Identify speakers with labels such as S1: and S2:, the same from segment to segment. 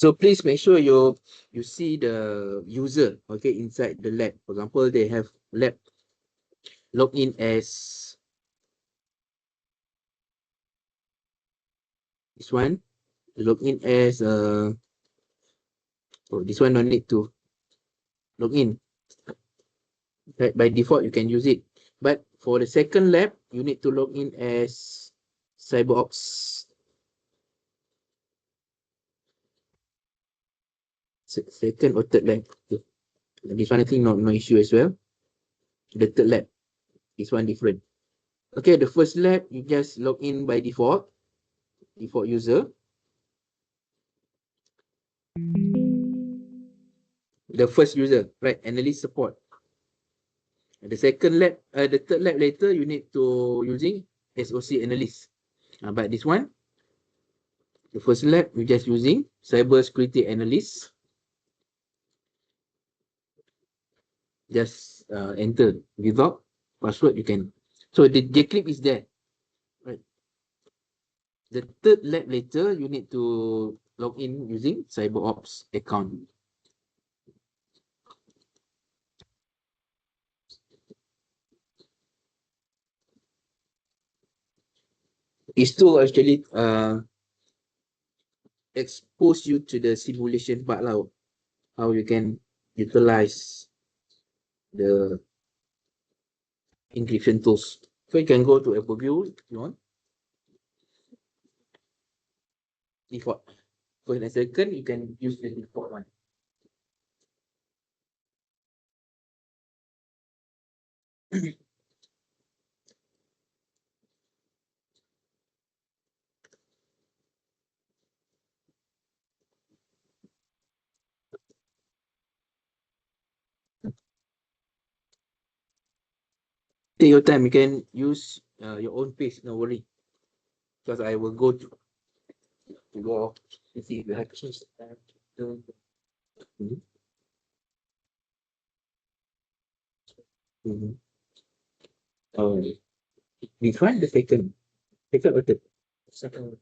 S1: So please make sure you see the user, okay, inside the lab. For example, they have lab login as this one, login as oh, this one no need to log in. Right, by default you can use it. But for the second lab, you need to log in as CyberOps. Second or third lab. This one I think no issue as well. The third lab, this one different. Okay, the first lab you just log in by default user. The first user, right? Analyst support. The second lab, the third lab later you need to using SOC analyst. But this one, the first lab you just using cyber security analyst. Just enter without password you can. So the JClip is there, right? The third lab later you need to log in using CyberOps account. Is to actually expose you to the simulation part lah, how you can utilize the encryption tools. So you can go to overview if you want. Default. First and second, you can use the default one. Take your time. You can use your own pace. No worry, because I will go to go and see if you have questions. Oh, which one? The second or third? Second.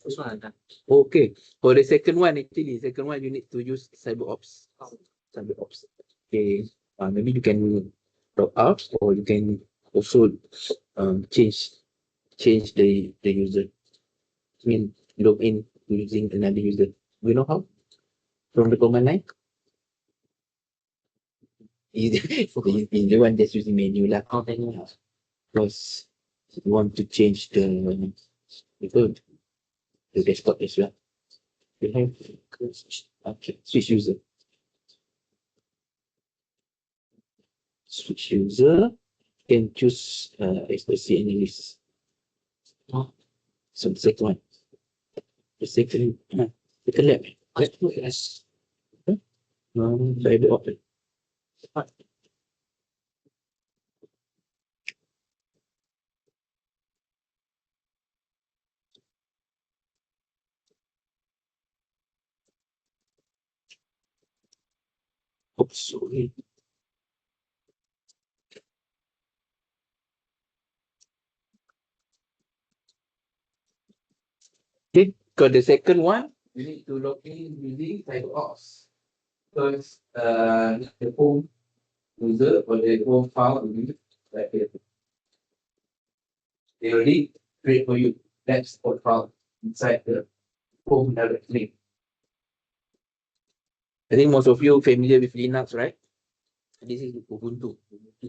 S1: First one. Okay. For the second one, actually, second one you need to use CyberOps. CyberOps. Okay. Maybe you can log out, or you can also change the user. I mean, log in using another user. You know how? From the command line. Is the one that's using menu lah. Because you want to change the desktop as well. You have okay, switch user. Switch user. You can choose SOC analyst. So the second one. The second lab. Yes. Cyber open. Oops, sorry. Okay, because the second one, you need to log in using CyberOps. Because the home user or the home file will be like this. They already create for you that support file inside the home directory. I think most of you familiar with Linux, right? This is Ubuntu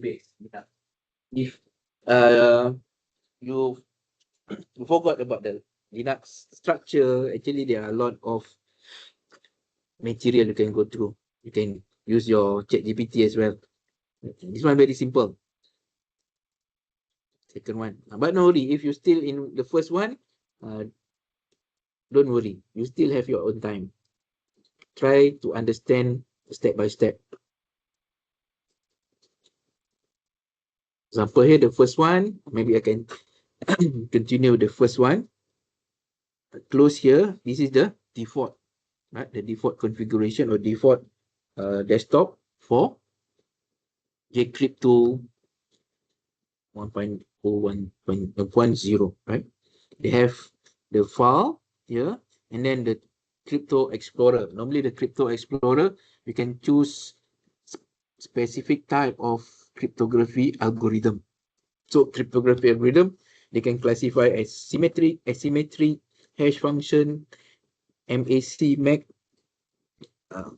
S1: based. If you forgot about the Linux structure, actually there are a lot of material you can go through. You can use your ChatGPT as well. This one very simple. Second one, but no worry, if you still in the first one, don't worry, you still have your own time. Try to understand step by step. Example here, the first one, maybe I can continue the first one. Close here. This is the default, right? The default configuration or default desktop for JCrypto 1.01.10, right? They have the file here, and then the Crypto Explorer. Normally the Crypto Explorer, you can choose specific type of cryptography algorithm. So cryptography algorithm, they can classify as symmetric, asymmetric, hash function, MAC, MAC, uh,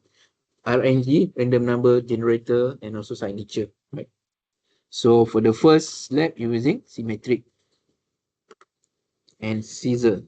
S1: RNG, random number generator, and also signature. Right. So for the first lab, you're using symmetric and Caesar.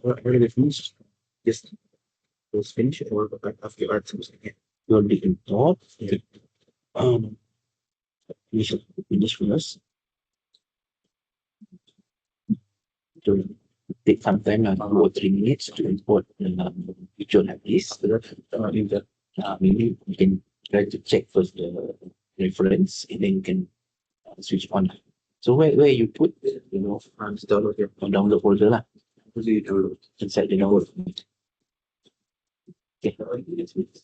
S1: Already finished. Just was finished or after art something. You're the top. Um, we should finish first. To take some time, 2 or 3 minutes to import which one have this. So that in the maybe you can try to check first the reference and then you can switch on. So where you put download your download folder lah. What do you download? Inside the download. Okay. Yes, wait.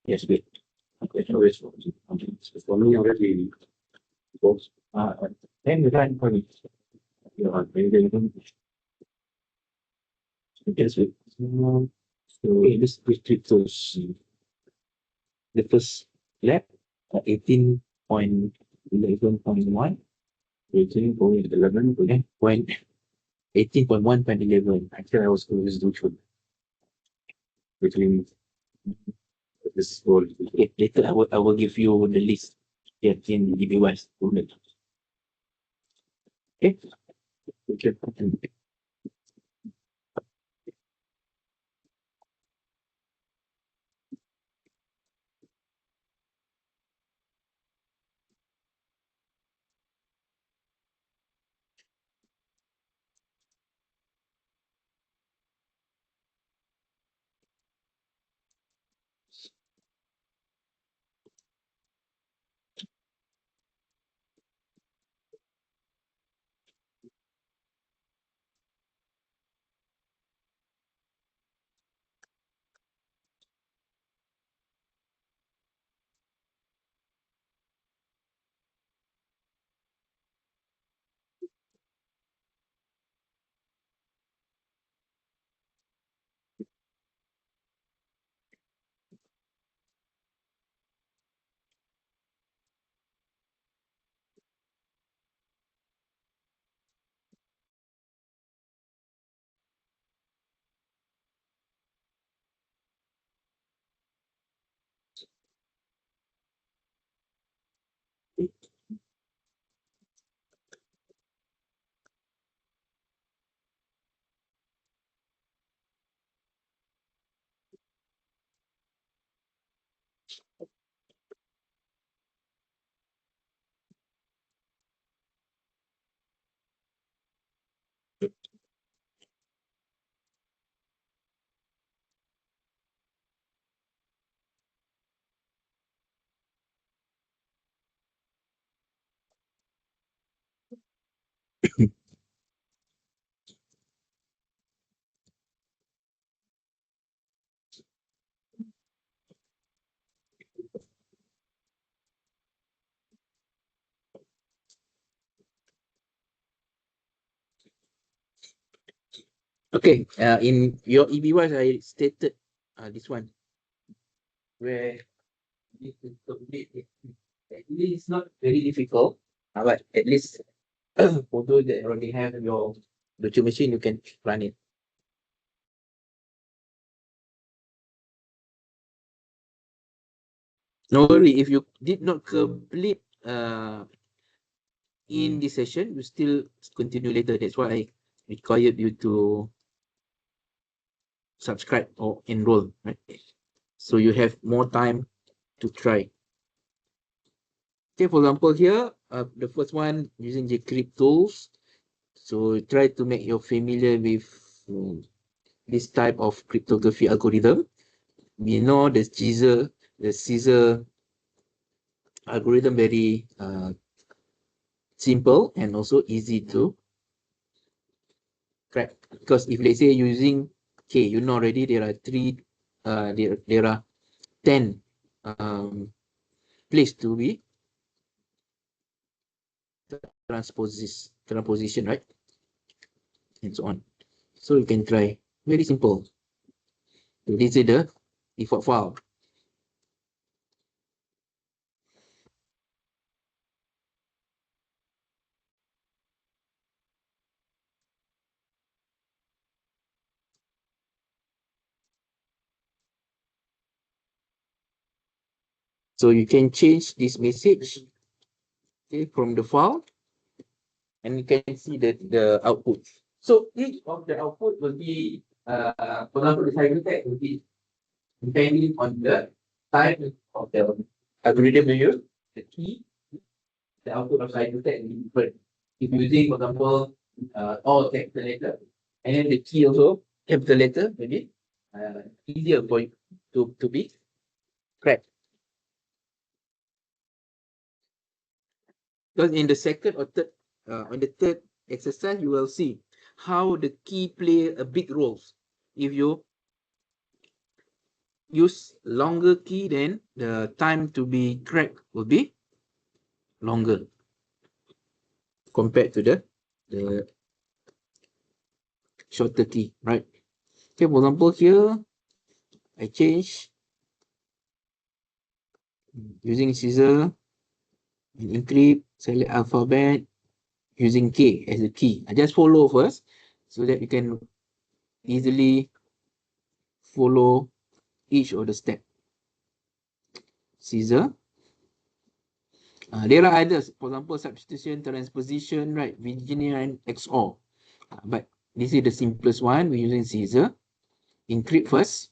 S1: Yes, wait. Okay, so it's for me already. Uh, then you can for me. You are very yes, wait. So this restrict those the first lab 18.11.1. 18.11, okay. Point 18.1.11. Actually, I was always do should between this whole. Okay, later I will give you the list. Yeah, in DB West. Okay. Okay. Okay, in your EB1, I stated this one where this is complete. Actually, it's not very difficult, but at least for those that already have your virtual machine, you can run it. No worry, if you did not complete in this session, you still continue later. That's why I required you to subscribe or enroll, right? So you have more time to try. Okay, for example, here, the first one using jcrypt tools. So try to make you familiar with this type of cryptography algorithm. We know the Caesar algorithm very simple and also easy to crack. Because if let's say using K, you know already there are there are 10 place to be transposition, right? And so on. So you can try. Very simple. So this is the default file. So you can change this message, okay, from the file, and you can see the output. So each of the output will be, for example, the cycle tag will be depending on the type of the algorithm you use, the key, the output of cycle tag will be different. If using, for example, all capital letter, and then the key also capital letter, maybe easier for you to be cracked. Because in the second or third, on the third exercise, you will see how the key play a big role. If you use longer key, then the time to be cracked will be longer compared to the shorter key, right? Okay, for example, here I change using scissor and encrypt, select alphabet using K as a key. I just follow first so that you can easily follow each of the step. Scissor. There are others, for example, substitution, transposition, right? Virginia and XOR. But this is the simplest one. We're using scissor. Encrypt first.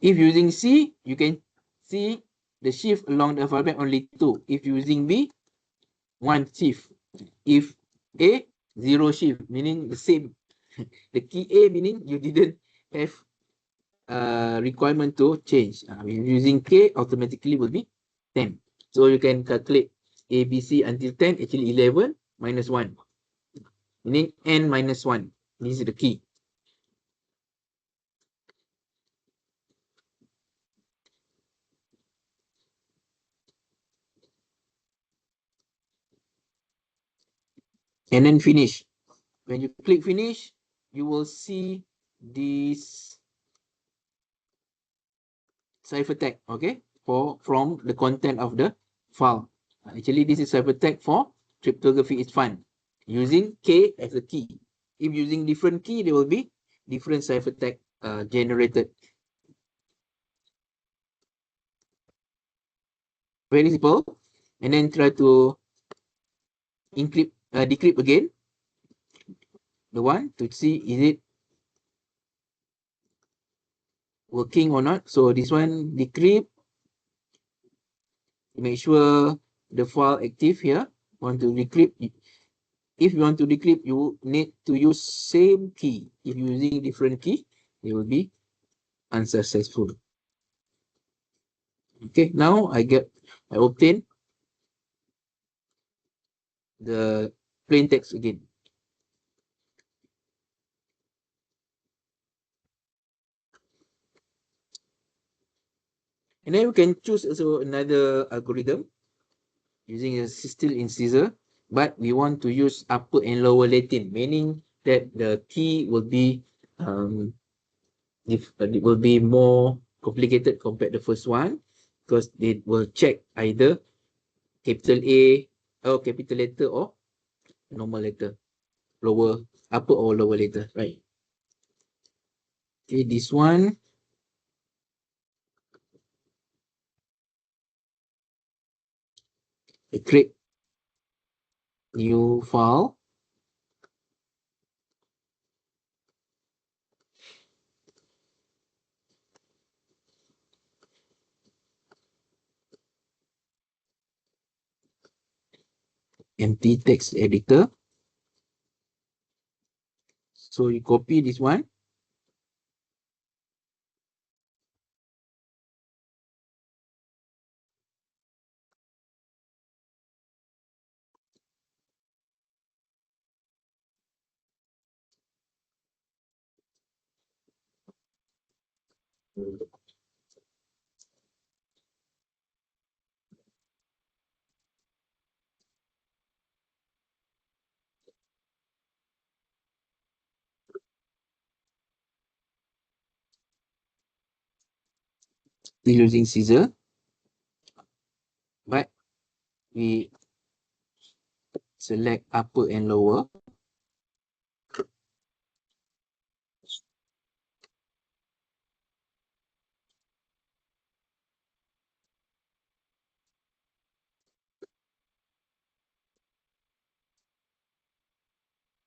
S1: If using C, you can see the shift along the alphabet only 2. If using B, 1 shift. If A, 0 shift, meaning the same. The key A meaning you didn't have requirement to change. Using K, automatically will be 10. So you can calculate A, B, C until 10, actually 11 minus 1. Meaning N minus 1. This is the key. And then finish. When you click finish, you will see this ciphertext, okay, from the content of the file. Actually, this is ciphertext for cryptography is fun. Using K as a key. If using different key, there will be different ciphertext generated. Very simple. And then try to decrypt again. The one to see is it working or not. So this one decrypt. Make sure the file active here. Want to decrypt. If you want to decrypt, you need to use same key. If you're using different key, it will be unsuccessful. Okay, now I obtain the plain text again. And then we can choose also another algorithm using a still in Caesar, but we want to use upper and lower Latin, meaning that the key will be it will be more complicated compared to the first one, because they will check either capital A or capital letter or normal letter, upper or lower letter, right? Okay, this one, I create new file. Empty text editor. So you copy this one. Still using Caesar, but we select upper and lower.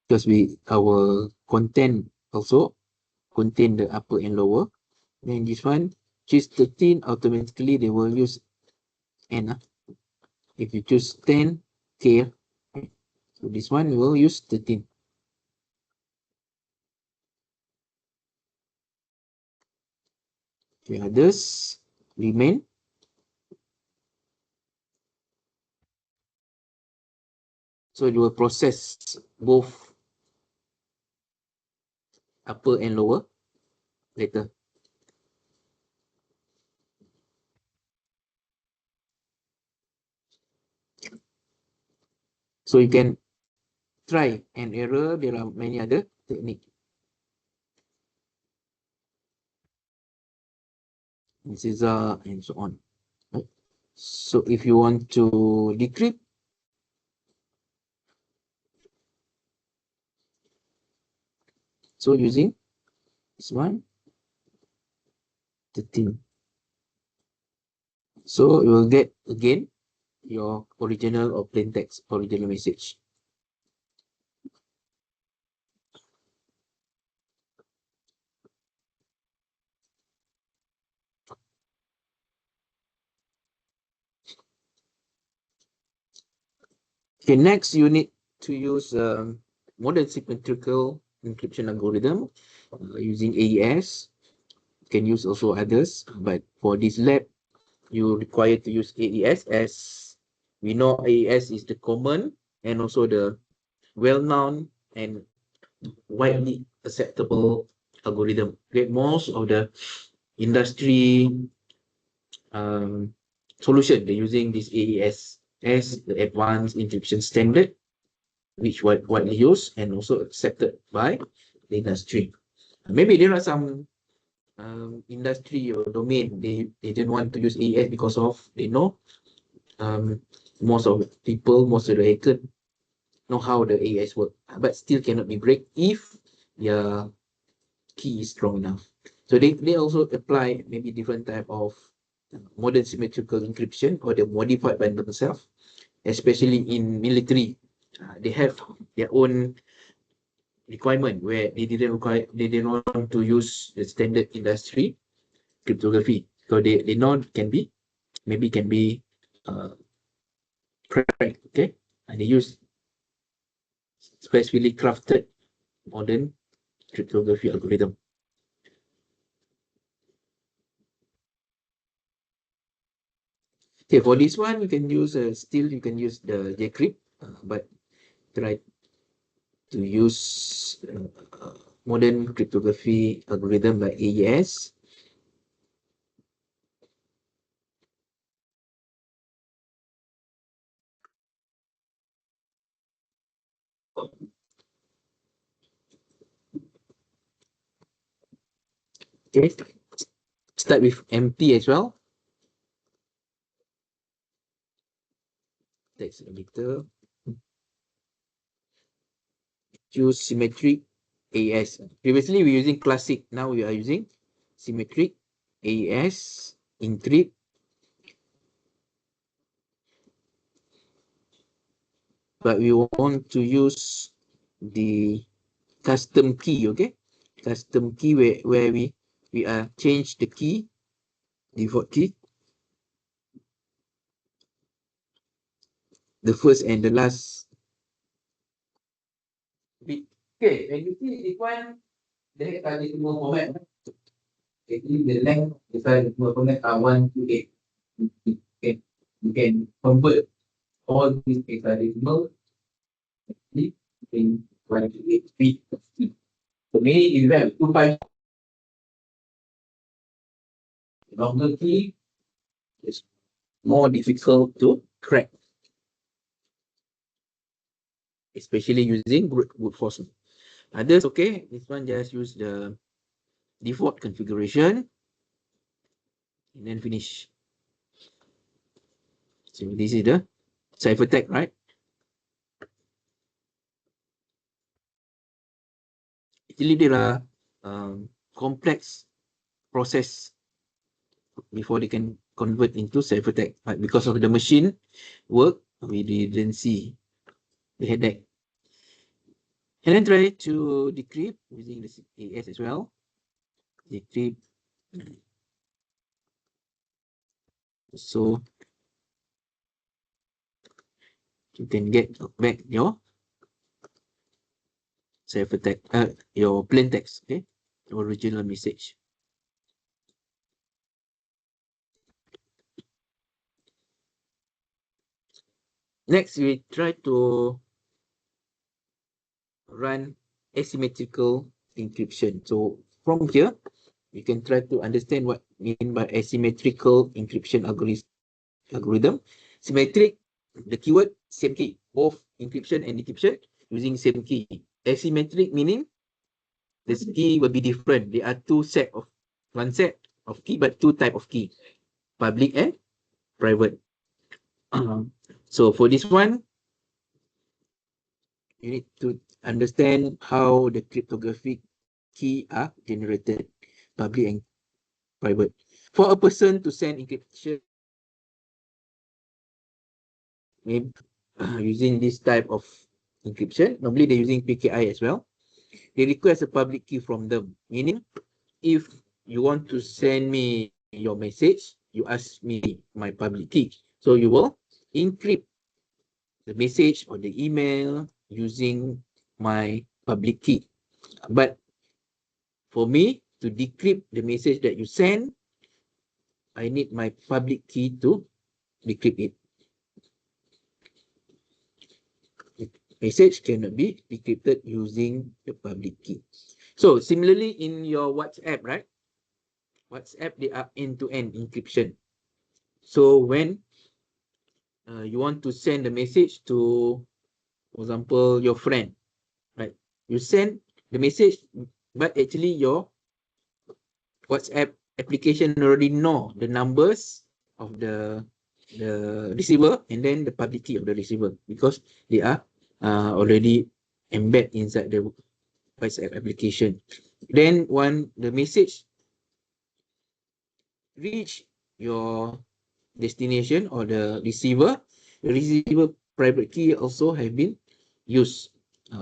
S1: Because our content also contain the upper and lower. Then this one, choose 13, automatically they will use N. If you choose 10, K. So this one we will use 13. Okay, others remain. So it will process both upper and lower later. So you can try and error. There are many other techniques. And Caesar and so on. Right? So if you want to decrypt, so using this one, 13. So you will get again your original or plain text, original message. Okay, next you need to use modern symmetrical encryption algorithm using AES. You can use also others, but for this lab, you require to use AES, as we know AES is the common and also the well-known and widely acceptable algorithm. Okay, most of the industry solution, they're using this AES as the advanced encryption standard, which widely used and also accepted by the industry. Maybe there are some industry or domain they didn't want to use AES because of they know most of the hacker know how the AES work, but still cannot be break if their key is strong enough. So they also apply maybe different type of modern symmetrical encryption, or the modified by themselves, especially in military. They have their own requirement where they didn't want to use the standard industry cryptography. So they know maybe can be cracked, okay? And they use specially crafted modern cryptography algorithm. Okay, for this one, you can use still you can use the JCrypt, but try to use modern cryptography algorithm like AES. Okay, start with empty as well. Text editor. Choose symmetric AES. Previously we're using classic. Now we are using symmetric AES encrypt. But we want to use the custom key, okay? Custom key where we are change the key, default key, the first and the last bit. Okay, when you see this one, the hexadecimal format, actually the length of the hexadecimal format are 128. Okay, you can convert all these hexadecimal in 128 feet. So meaning if you have 2 5 longer key, it's more difficult to crack, especially using brute force. Others, okay, this one just use the default configuration and then finish. So this is the ciphertext, right? Actually, there are complex process before they can convert into ciphertext, but because of the machine work, we didn't see the headache. And then try to decrypt using the AS as well. Decrypt. So you can get back your ciphertext, your plain text, okay, original message. Next, we try to run asymmetrical encryption. So from here, you can try to understand what mean by asymmetrical encryption algorithm. Symmetric, the keyword, same key. Both encryption and decryption using same key. Asymmetric meaning the key will be different. There are one set of key, but two type of key, public and private. So for this one, you need to understand how the cryptographic key are generated, public and private. For a person to send encryption, maybe using this type of encryption, normally they're using PKI as well. They request a public key from them, meaning if you want to send me your message, you ask me my public key. So you will encrypt the message or the email using my public key. But for me to decrypt the message that you send, I need my public key to decrypt it. Message cannot be decrypted using the public key. So similarly in your WhatsApp, right? WhatsApp, they are end-to-end encryption. So when you want to send a message to, for example, your friend, right? You send the message, but actually your WhatsApp application already know the numbers of the receiver and then the public key of the receiver, because they are already embed inside the WhatsApp application. Then when the message reach your destination or the receiver private key also have been used,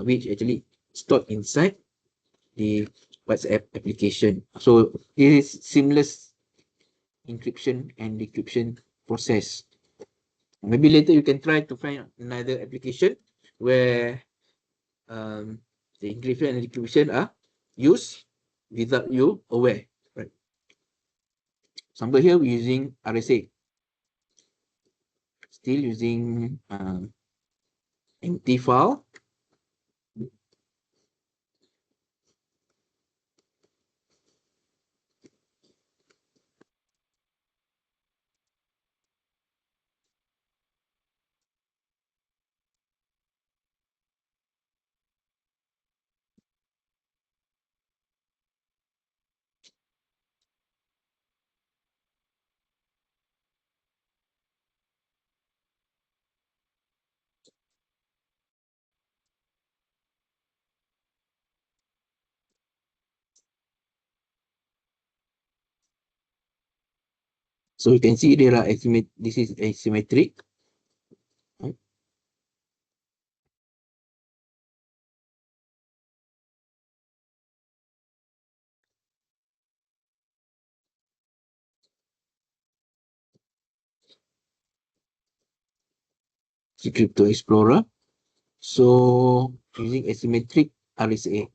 S1: which actually stored inside the WhatsApp application. So it is seamless encryption and decryption process. Maybe later you can try to find another application where the encryption and decryption are used without you aware. Right. Example here we're using RSA, still using empty file. So you can see there are this is asymmetric. Right? The Crypto Explorer. So using asymmetric RSA.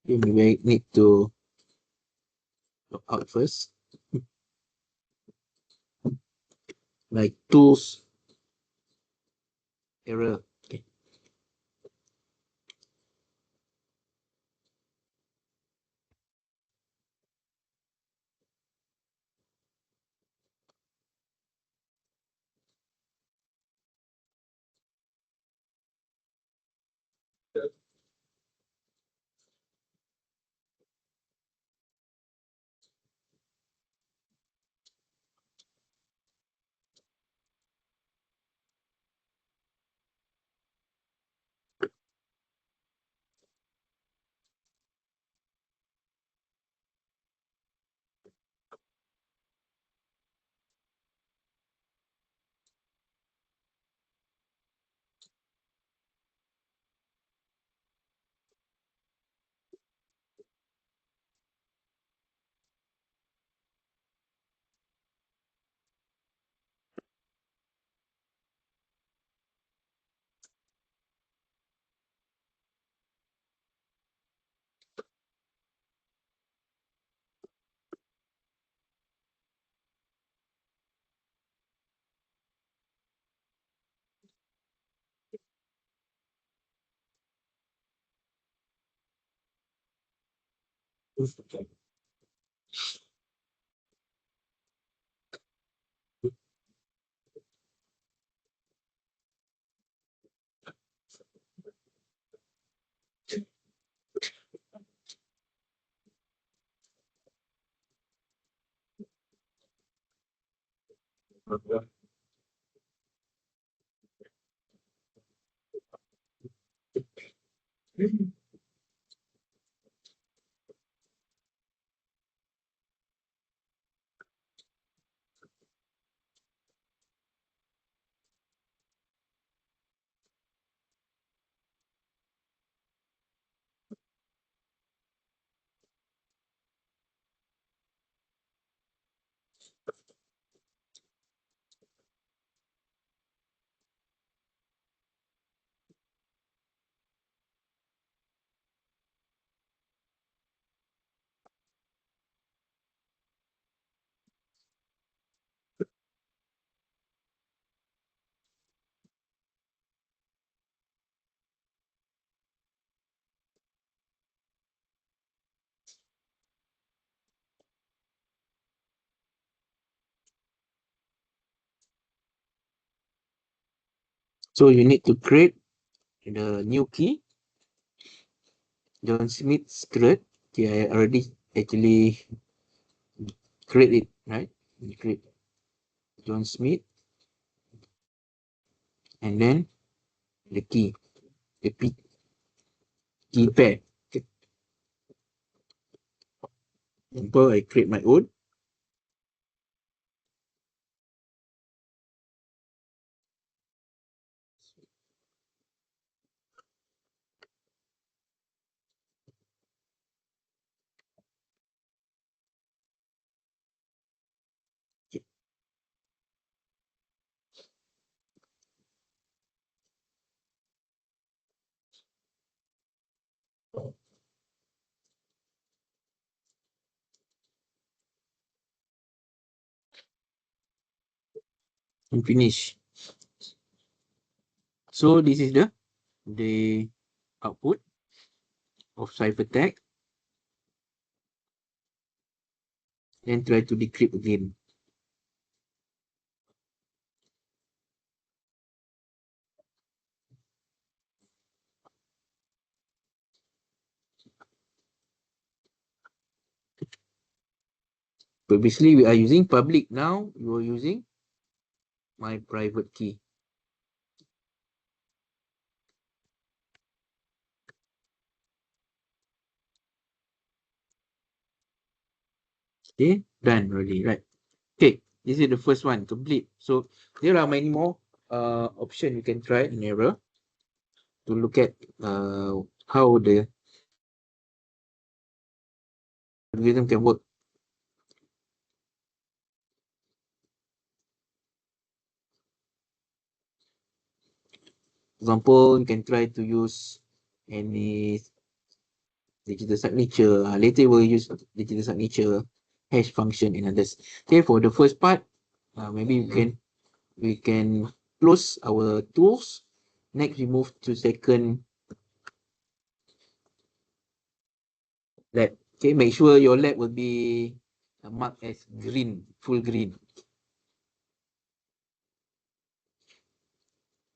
S1: You may need to log out first, like tools error. Okay. So you need to create the new key, John Smith secret. Okay, I already actually create it, right? You create John Smith and then the key, the key pair. Okay. Example, I create my own. Okay. And finish. So this is the output of ciphertext. Then try to decrypt again. Previously we are using public, now you are using my private key. Okay, done already, right? Okay, this is the first one, complete. So there are many more options you can try and error to look at how the algorithm can work. Example, you can try to use any digital signature. Later we'll use digital signature, hash function, and others. Okay, for the first part, maybe we can close our tools. Next, we move to second lab. Okay, make sure your lab will be marked as green, full green.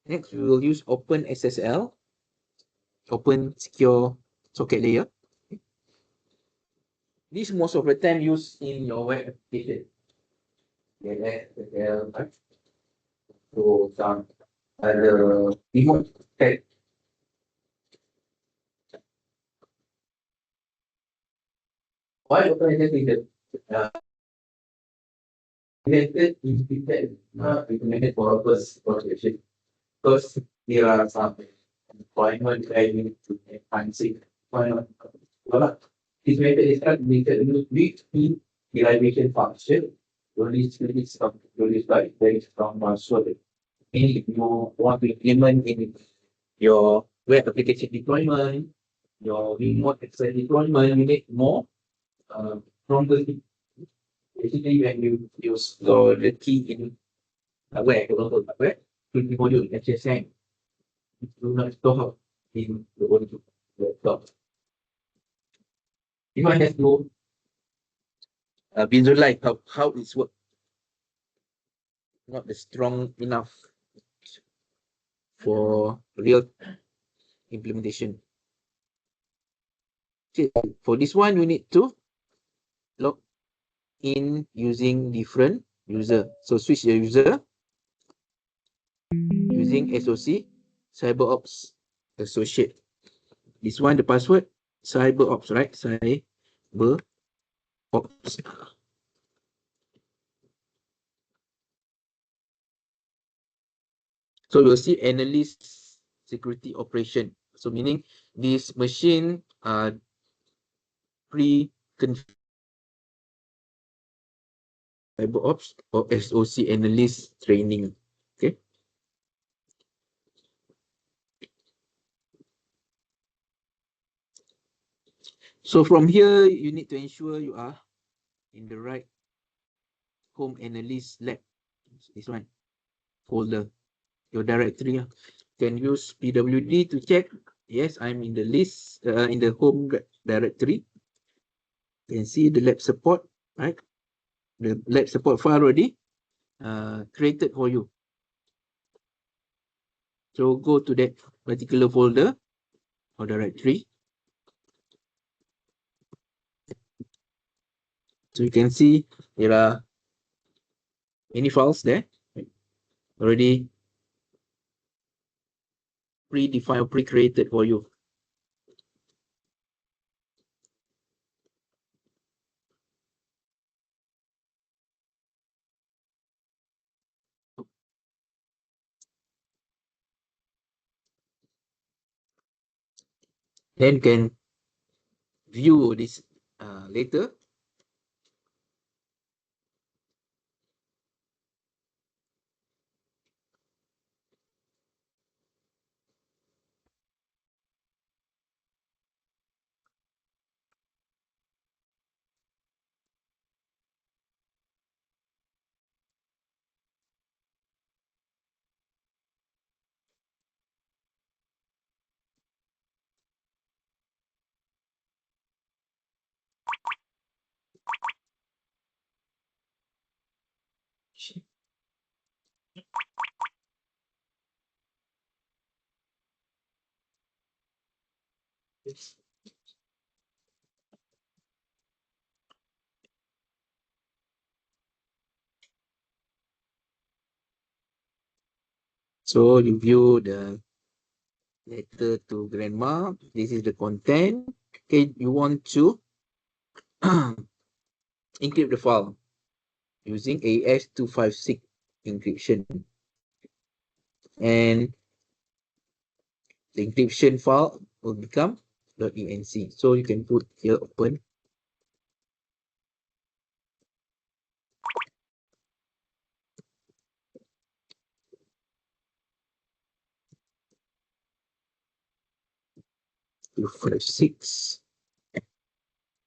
S1: Next, we will use Open SSL, Open Secure Socket Layer. This most of the time used in your web application. So some other remote tech. Why open SSL is invented not recommended for purpose protection because there are some deployment where you need to enhance it. This method is not limited to weak derivation function. Release by very strong password. If you want to implement in your web application deployment, your remote access deployment, you need more stronger. Basically, when you use the key in where you don't where to the module HSM, do not store in the module laptop. You might have to visualize how it's work. Not strong enough for real implementation. Okay, for this one, we need to log in using different user. So switch the user using SOC CyberOps Associate. This one, the password CyberOps, right? CyberOps. So you'll see analyst security operation. So meaning this machine pre-configured CyberOps or SOC analyst training. Okay. So from here, you need to ensure you are in the right home analyst lab. This one, folder, your directory. Can use pwd to check. Yes, I'm in the list, in the home directory. You can see the lab support, right? The lab support file already created for you. So go to that particular folder or directory. So you can see there are many files there already predefined or pre-created for you. Then can view this later. So you view the letter to grandma. This is the content. Okay, you want to encrypt the file using AS256 encryption. And the encryption file will become .enc. So you can put here open. To 56.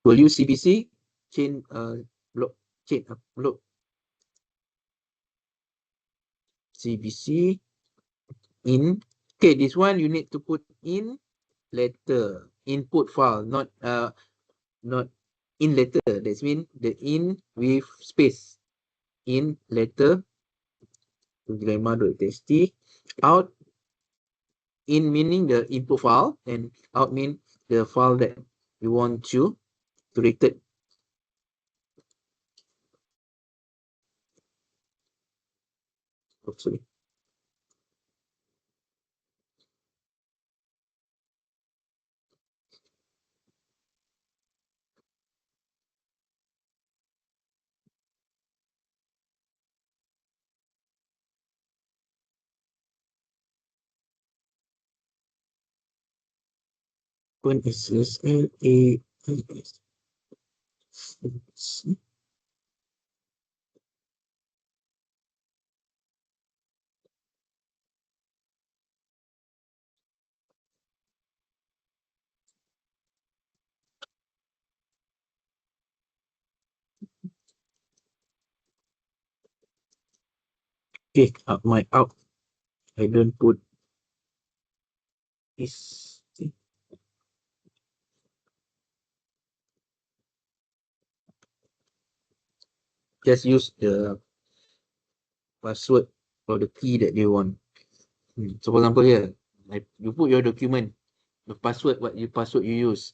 S1: We'll use CBC chain block CBC in. Okay, this one you need to put in letter input file, not in letter. That means the in with space. In letter grammar.txt. Out in meaning the input file, and out mean the file that you want to create it. Oh, sorry. Open SSL AIS. Okay, my out. I don't put this. Just use the password or the key that they want. So for example here, you put your document, the password, what you password you use.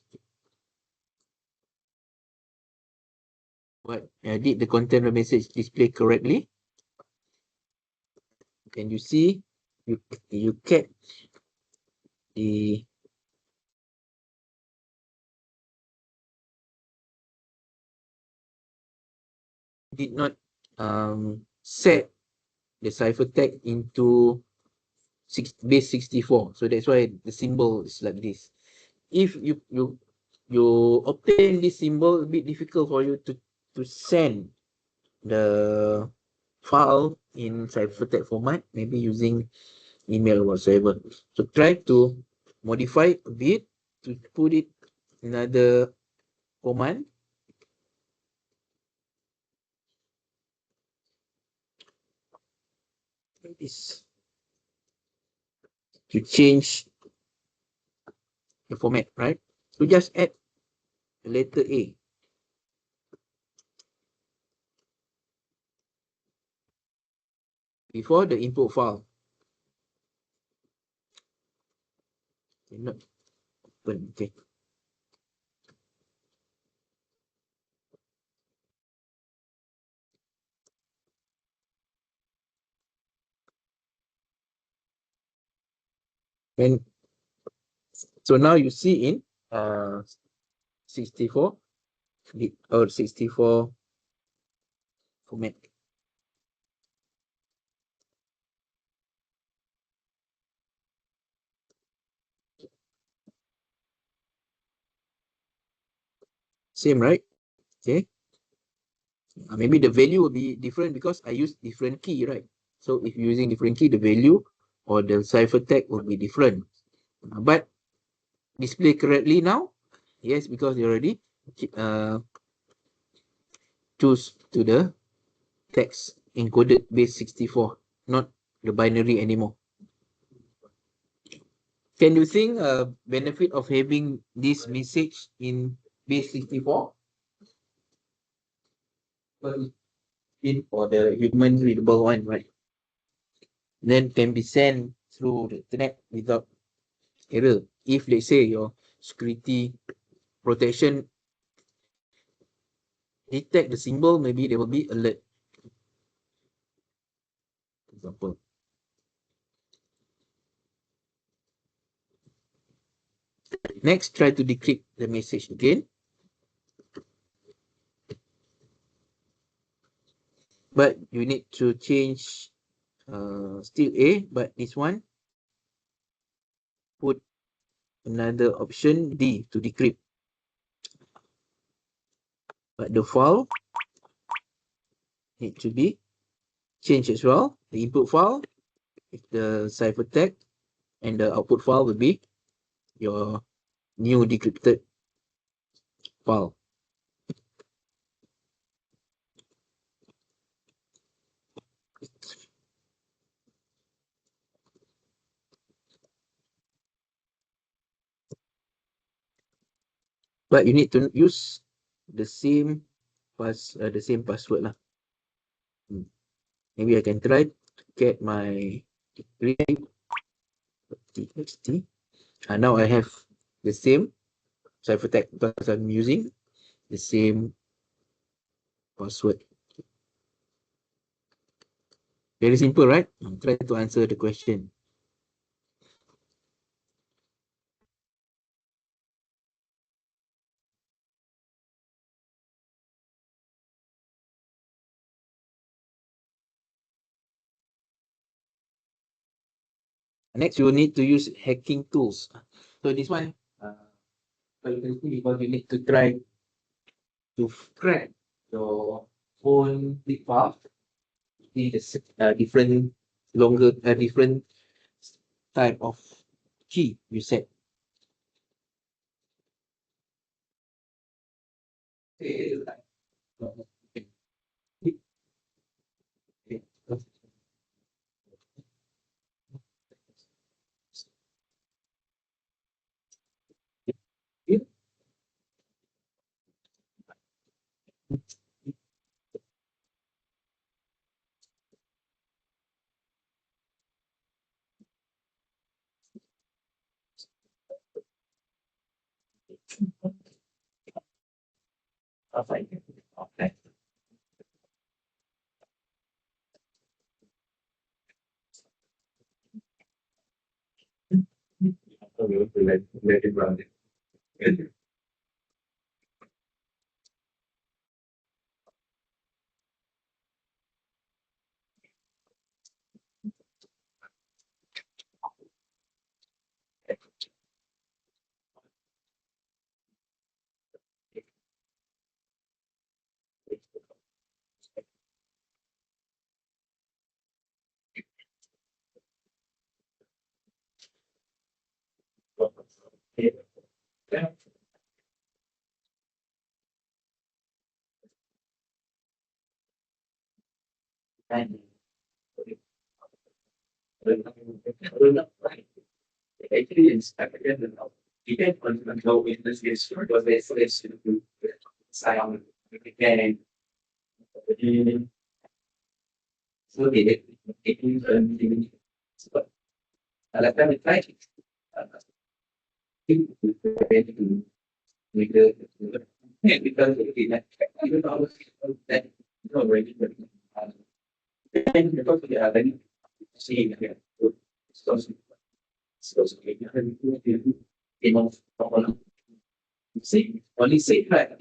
S1: What did the content of the message display correctly? Can you see? You kept the did not set the ciphertext into base 64. So that's why the symbol is like this. If you obtain this symbol, a bit difficult for you to send the file in ciphertext format, maybe using email or whatsoever. So try to modify a bit to put it another command. Like this. To change the format, right? So just add the letter A before the input file. Not open. Okay. And so now you see in 64 or 64 format. Same, right? Okay. Maybe the value will be different because I use different key, right? So if you're using different key, the value or the ciphertext will be different. But display correctly now? Yes, because you already choose to the text encoded base 64, not the binary anymore. Can you think benefit of having this message in base 64? In for the human readable one, right? Then can be sent through the internet without error. If let's say your security protection detect the symbol, maybe there will be alert. For example. Next, try to decrypt the message again. But you need to change still A, but this one put another option D to decrypt. But the file need to be changed as well. The input file, the ciphertext, and the output file will be your new decrypted file. But you need to use the same password lah. Maybe I can try to get my txt. Now I have the same ciphertext because I'm using the same password. Very simple, right? Try to answer the question. Next, you will need to use hacking tools. So this one, you can see because you need to try to crack your phone big file in the different different type of key you set. Let it run. Actually, it's depend on how business is because there's sign again. So it is last time we tried it. See, only say right.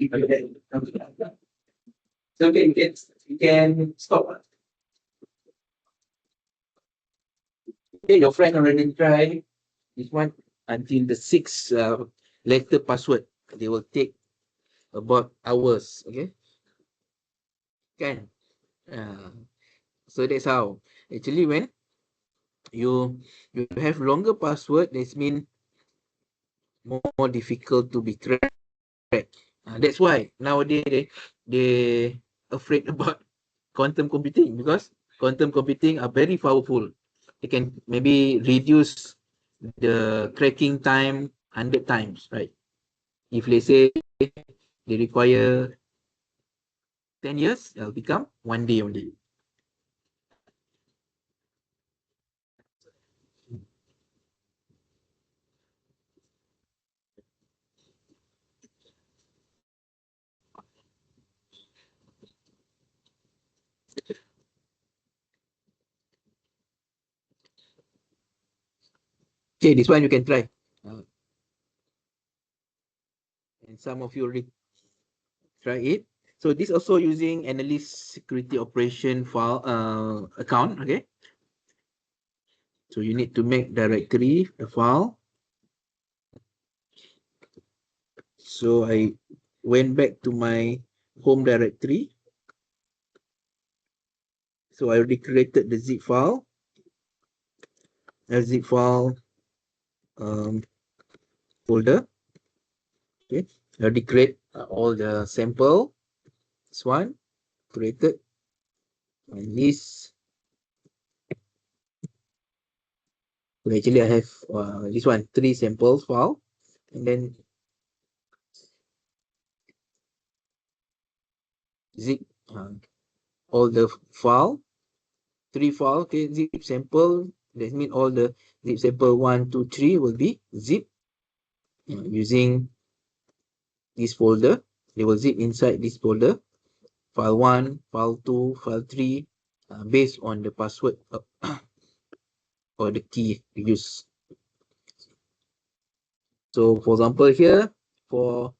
S1: So you can stop. Okay, your friend already try this one until the sixth letter password. They will take about hours. Okay, can. So that's how. Actually, when you have longer password, this mean more difficult to be tracked. That's why nowadays they afraid about quantum computing, because quantum computing are very powerful. They can maybe reduce the cracking time 100 times, right? If let's say they require 10 years, it'll become 1 day only. Okay, this one you can try. And some of you already try it. So this also using analyst security operation file account. Okay. So you need to make directory the file. So I went back to my home directory. So I already created the zip file. A zip file folder. Okay. I already create all the sample. This one created. And this. Actually, I have this one 3 samples file, and then zip all the file. 3 file, okay, zip sample. That means all the zip sample 1, 2, 3 will be zip using this folder. They will zip inside this folder. File 1, file 2, file 3, based on the password or the key you use. So for example here, for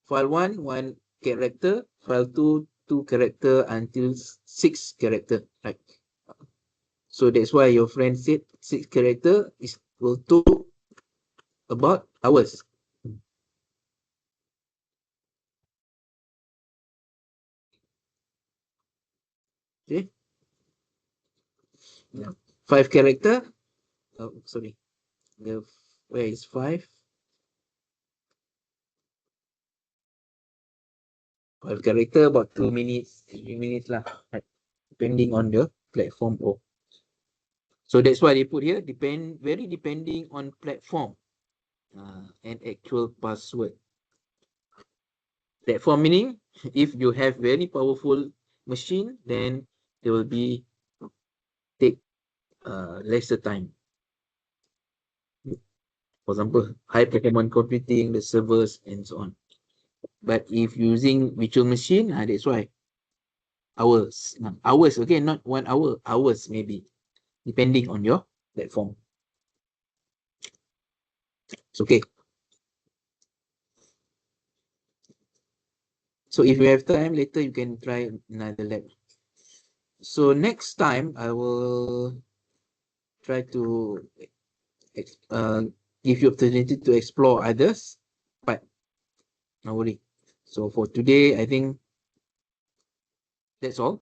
S1: file 1, 1 character, file 2, 2 character until 6 character, right? So that's why your friend said 6 character is equal to about hours. Okay. Yeah. 5 character. Oh, sorry. Where is 5? 5 character about 2 minutes, 3 minutes lah. Right. Depending on the platform. Oh. So that's why they put here, very depending on platform and actual password. Platform meaning if you have very powerful machine, then there will be take lesser time. For example, high performance computing, the servers, and so on. But if using virtual machine, that's why hours. Hours, okay, not 1 hour, hours maybe, depending on your platform. It's okay. So if you have time later, you can try another lab. So next time, I will try to give you opportunity to explore others, but no worry. So for today, I think that's all.